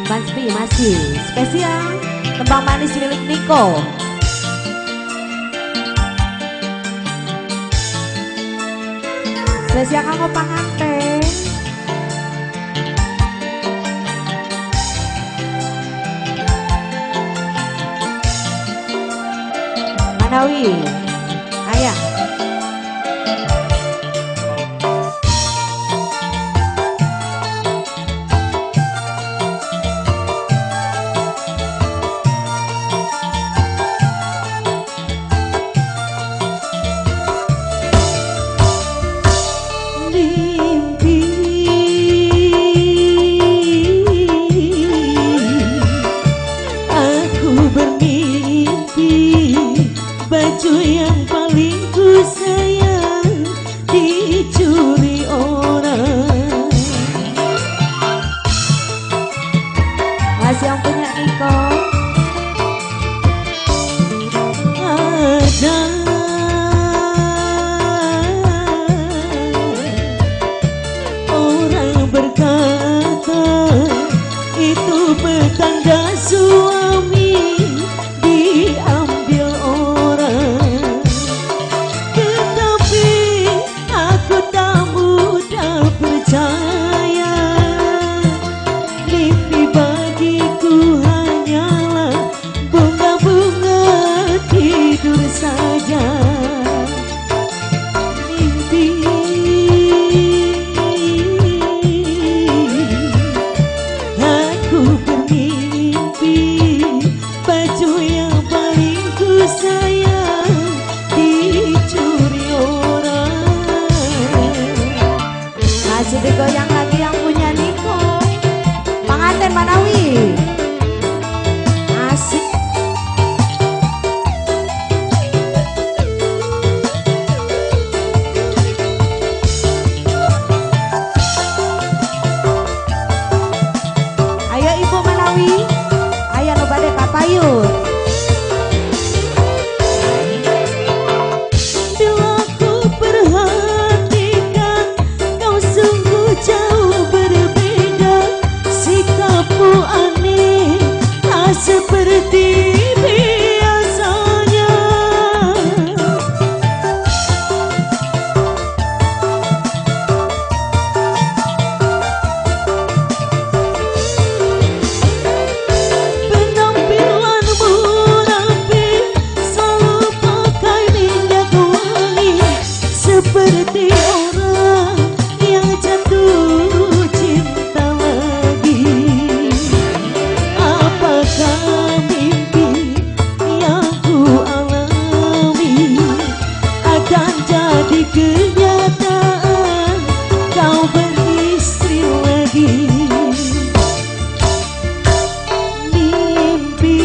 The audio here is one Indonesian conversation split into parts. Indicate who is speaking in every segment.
Speaker 1: Manspi masih spesial tembang manis milik Niko. Spesial kanggo panganten. Manawi, ayah.
Speaker 2: Baju yang paling ku sayang dicuri orang.
Speaker 1: Masih yang punya Niko.
Speaker 2: Ada orang berkata itu petanda suami diambil orang. Tetapi aku tak mudah percaya. Mimpi bagiku hanyalah bunga-bunga tidur saja. Mimpi aku bermimpi baju yang paling ku sayang dicuri orang.
Speaker 1: Masih digoyang lagi yang punya Niko. Panganten Manawi. Asik. Ayo Ibu Manawi. Ayo no bade kapayun.
Speaker 2: Bila ku perhatikan kau sungguh jauh berbeda. Sikapmu aneh tak seperti biasanya. Penampilanmu rapi, selalu pakai minyak wangi, seperti orang yang jatuh cinta lagi. Apakah mimpi yang ku alami akan jadi kenyataan? Kau beristri lagi. Mimpi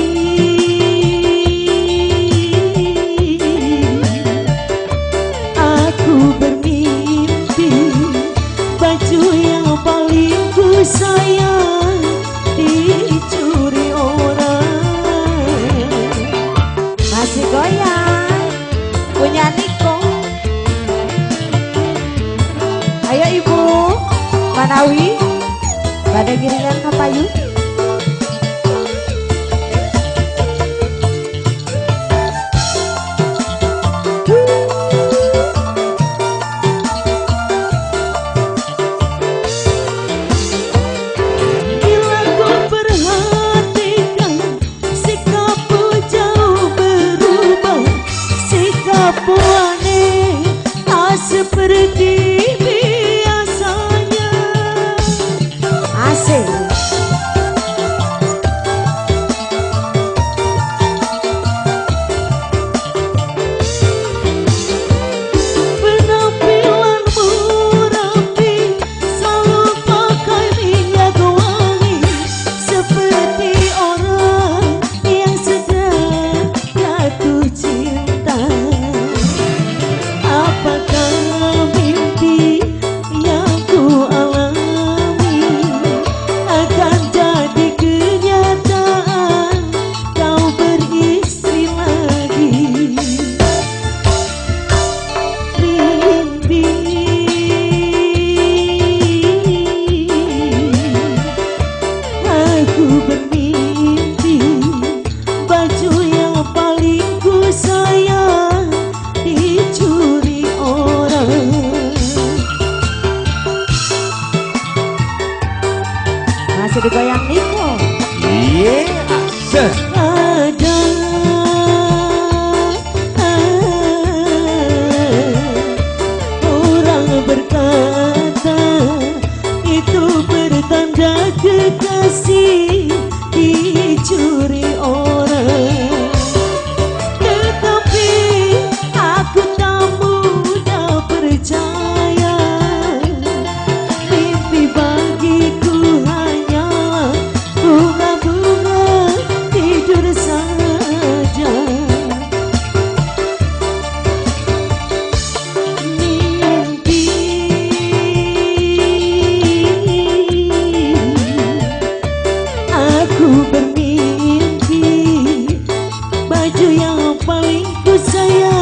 Speaker 2: aku bermimpi baju yang paling ku sayang dicuri orang.
Speaker 1: Masih goyang punya Niko. Ayo Ibu Manawi. Bade giringan kapayun.
Speaker 2: Bila ku perhatikan sikapmu jauh berubah. Sikapmu aneh tak seperti biasanya.
Speaker 1: Asik.
Speaker 2: Penampilanmu rapi, selalu pakai minyak wangi, seperti orang yang sedang jatuh cinta. Apakah mimpi
Speaker 1: digoyang Niko.
Speaker 3: Iya,
Speaker 2: Ada orang berkata itu bertanda kekasih dicuri orang. Tetapi aku tak mudah percaya. Mimpi bagiku hanyalah bunga-bunga tidur saja. Mimpi aku bermimpi baju yang paling ku sayang